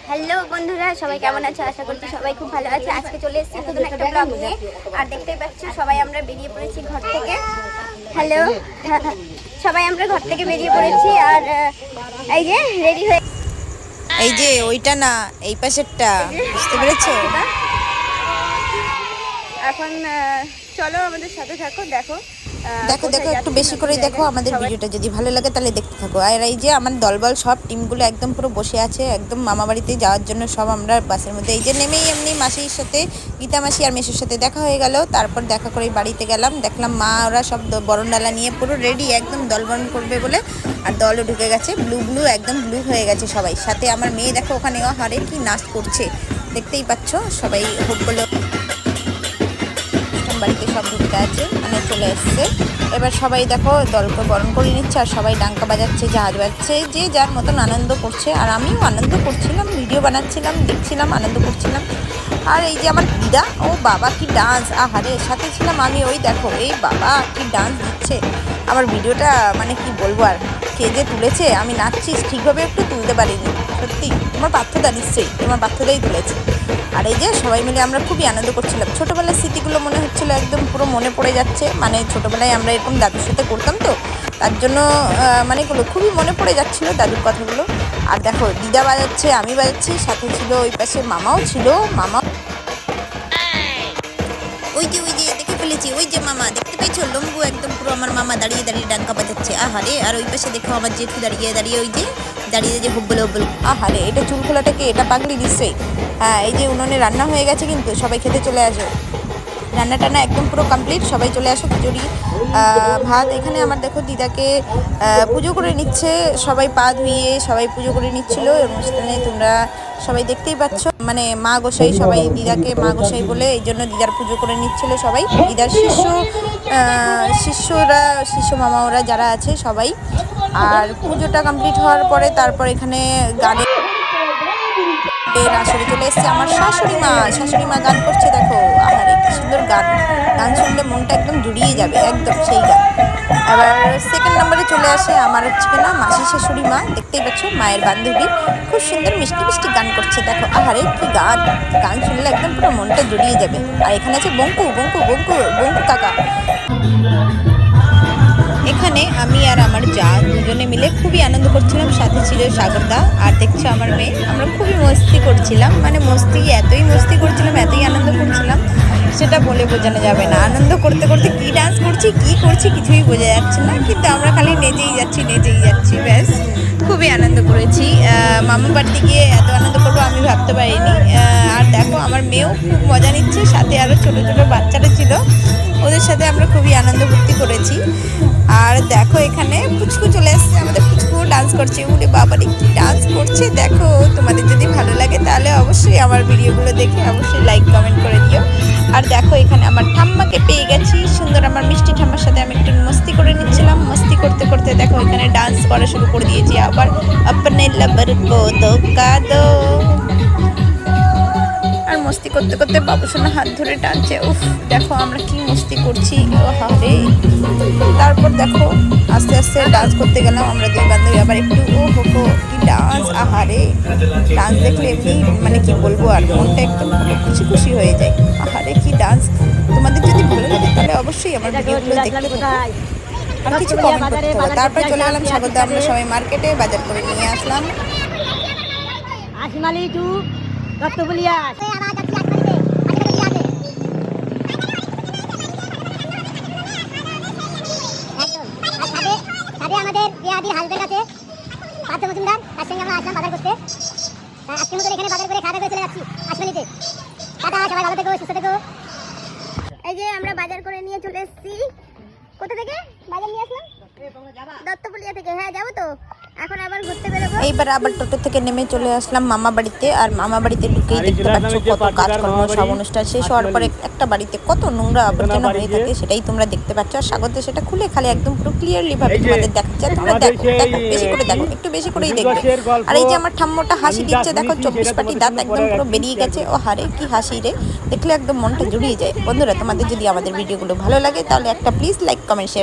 Hello বন্ধুরা, সবাই কেমন আছো? আশা করছি সবাই খুব ভালো আছে। আজকে চলে এসেছি নতুন একটা ব্লগ নিয়ে। আর দেখতেই পাচ্ছ সবাই আমরা বেরিয়ে পড়েছি ঘর থেকে। হ্যালো, সবাই আমরা ঘর থেকে বেরিয়ে পড়েছি। আর এই যে রেডি হয়ে, এই যে ওইটা না, এই পাশেরটা, বুঝতে পেরেছো? এখন চলো আমাদের সাথে থাকো। দেখো দেখো দেখো, একটু বেশি করে দেখো আমাদের ভিডিওটা। যদি ভালো লাগে তাহলে দেখতে থাকো। আর এই যে আমার দলবল সব টিমগুলো একদম পুরো বসে আছে, একদম মামা বাড়িতে যাওয়ার জন্য। সব আমরা বাসের মধ্যে, এই যে নেমেই এমনি মাসির সাথে, গীতা মাসি আর মেসোর সাথে দেখা হয়ে গেল। তারপর দেখা করে বাড়িতে গেলাম, দেখলাম মা ওরা সব বরণ ডালা নিয়ে পুরো রেডি, একদম দল বরণ করবে বলে। আর দলও ঢুকে গেছে, ব্লু ব্লু একদম ব্লু হয়ে গেছে সবাই। সাথে আমার মেয়ে দেখো ওখানে হারে কি নাচ করছে, দেখতেই পাচ্ছ। সবাই হোক বলে বাড়িতে সব ঢুকতে আছে, মানে চলে এসছে। এবার সবাই দেখো দলকে বরণ করে নিচ্ছে, আর সবাই ডাঙ্কা বাজাচ্ছে, জাহাজ বাজছে, যে যার মতন আনন্দ করছে। আর আমিও আনন্দ করছিলাম, ভিডিও বানাচ্ছিলাম, দেখছিলাম, আনন্দ করছিলাম। আর এই যে আমার দিদা, ও বাবা কি ডান্স, আহারে সাথে ছিলাম আমি। ওই দেখো এই বাবা কি ডান্স দিচ্ছে। আমার ভিডিওটা মানে কি বলবো, আর কে যে তুলেছে, আমি নাচছি ঠিকভাবে একটু তুলতে পারিনি সত্যি। তোমার পার্থদা নিশ্চয়ই, তোমার পার্থদাই তুলেছে। আর এই যে সবাই মিলে আমরা খুবই আনন্দ করছিলাম। ছোটোবেলার স্মৃতিগুলো মনে হচ্ছিল, একদম পুরো মনে পড়ে যাচ্ছে। মানে ছোটোবেলায় আমরা এরকম দাদুর সাথে করতাম তো, তার জন্য মানে খুবই মনে পড়ে যাচ্ছিলো দাদুর কথাগুলো। আর দেখো দিদা বাজাচ্ছে, আমি বাজাচ্ছি, সাথে ছিল ওই পাশে মামাও ছিল। মামা ওই যে দেখে ফেলেছি, ওই যে মামা দেখতে পেয়েছো, লম্বু একদম পুরো আমার মামা দাঁড়িয়ে দাঁড়িয়ে ডাঙ্কা বাজাচ্ছে, আহারে। আর ওই পাশে দেখো আমার জেঠু দাঁড়িয়ে দাঁড়িয়ে, ওই যে দাঁড়িয়ে যে হুব্বল হুব্বল, আহারে। এটা চুল খোলাটাকে, এটা পাগলি নিশ্চয়ই। হ্যাঁ, এই যে উনুনে রান্না হয়ে গেছে, কিন্তু সবাই খেতে চলে আসো। রান্না টান্না একদম পুরো কমপ্লিট, সবাই চলে আসো। খিচুড়ি ভাত। এখানে আমার দেখো দিদাকে পুজো করে নিচ্ছে, সবাই পা ধুইয়ে সবাই পুজো করে নিচ্ছিল অনুষ্ঠানে। তোমরা সবাই দেখতেই পাচ্ছ, মানে মা গোসাই, সবাই দিদাকে মা গোসাই বলে, এই জন্য দিদার পুজো করে নিচ্ছিল সবাই। দিদার শিষ্য মামা ওরা যারা আছে সবাই। আর পুজোটা কমপ্লিট হওয়ার পরে তারপর এখানে গানে আসরে চলে এসছে আমার শাশুড়ি মা গান করছে, দেখো আহারে কি সুন্দর গান। গান শুনলে মনটা একদম জুড়িয়ে যাবে, একদম সেই গান। এবার সেকেন্ড নম্বরে চলে আসে আমার হচ্ছে কিনা মাসি শাশুড়ি মা, দেখতেই পাচ্ছ, মায়ের বান্ধবী। খুব সুন্দর মিষ্টি মিষ্টি গান করছে, দেখো আহারে কি গান। গান শুনলে একদম পুরো মনটা জুড়িয়ে যাবে। আর এখানে আছে বঙ্কু কাকা। এখানে আমি আর আমার যা দুজনে মিলে খুবই আনন্দ করছিলাম, সাথে ছিল সাগরদা। আর দেখছো আমার মেয়ে, আমরা খুবই মস্তি করছিলাম, মানে এতই মস্তি করছিলাম, এতই আনন্দ করছিলাম, সেটা বলে বোঝানো যাবে না। আনন্দ করতে করতে কী ডান্স করছি, কী করছি কিছুই বোঝা যাচ্ছে না, কিন্তু আমরা খালি নেচেই যাচ্ছি, ব্যাস। খুবই আনন্দ করেছি। মামা বাড়িতে গিয়ে এত আনন্দ করবো আমি ভাবতে পারিনি। আর দেখো আমার মেয়েও খুব মজা নিচ্ছে, সাথে আরও ছোটো ছোটো বাচ্চারা ছিল, ওদের সাথে আমরা খুবই আনন্দ ফুর্তি করেছি। আর দেখো এখানে পুচকু চলে আসছে, আমাদের পুচকু ডান্স করছে। উনি বাবারে কি ডান্স করছে দেখো। তোমাদের যদি ভালো লাগে তাহলে অবশ্যই আমার ভিডিওগুলো দেখে অবশ্যই লাইক কমেন্ট করে দিও। আর দেখো এখানে আমার ঠাম্মাকে পেয়ে গেছি, সুন্দর আমার মিষ্টি ঠাম্মার সাথে আমি একটু মস্তি করে নিচ্ছিলাম। মস্তি করতে করতে দেখো এখানে ডান্স করা শুরু করে দিয়েছি আবার। আপনে লবর কো ধোকা দো। আর মস্তি করতে করতে বাবুসোনা হাত ধরে টানছে। উফ, দেখো আমরা কি মস্তি করছি, হারে। তারপর দেখো আস্তে আস্তে ডান্স করতে গেলাম আমরা দুই বান্ধবী আবার একটু। ও হো কি ডান্স, আহারে। ডান্স দেখলে এমনি মানে কি বলবো, আর মনটা একদম খুশি হয়ে যায়। আহারে কি ডান্স। তোমাদের যদি ভালো লাগে তাহলে অবশ্যই আমার ভিডিওগুলো দেখতে থাকো, আর কিছু কমেন্ট করতে হবে। তারপর চলে গেলাম সাগরদা, আমরা সবাই মার্কেটে বাজার করে নিয়ে আসলাম। আসমালি টু দত্তবলিয়া আমাদের বিয়াদির হাজবেন্ড আছে পার্থ মজুমদার, তার সঙ্গে আমরা আসলাম বাজার করতে। আজকের মতো এখানে বাজার করে খাওয়া দাওয়া করে চলে যাচ্ছি আসমালিতে। টাটা, সবাই ভালো থেকো, সুস্থ থেকো। এই যে আমরা বাজার করে নিয়ে চলে এসেছি। কোথা থেকে বাজার নিয়ে আসলাম? দত্তপুলিয়া থেকে। হ্যাঁ যাবো তো, এখন আবার ঘুরতে বেরোবো। এইবার আবার টোটো থেকে নেমে চলে আসলাম মামা বাড়িতে। আর মামা বাড়িতে ঢুকেই দেখতে পাচ্ছ কত কাজকর্ম, সব অনুষ্ঠান শেষ হওয়ার পরে একটা বাড়িতে কত নোংরা আবর্জনা হয়ে থাকে, সেটাই তোমরা দেখতে পাচ্ছ। আর সাগরদা সেটা খুলে খালি একদম পুরো ক্লিয়ারলি ভাবে তোমাদের দেখাচ্ছে। তোমরা দেখো বেশি করে দেখো, একটু বেশি করেই দেখবে। আর এই যে আমার ঠাম্মুটা হাসি দিচ্ছে, দেখো 24 পাটি দাঁত একদম পুরো বেরিয়ে গেছে। ও হারে কি হাসি রে, দেখলে একদম মনটা জুড়িয়ে যায়। বন্ধুরা তোমাদের যদি আমাদের ভিডিওগুলো ভালো লাগে তাহলে একটা প্লিজ লাইক কমেন্ট শেয়ার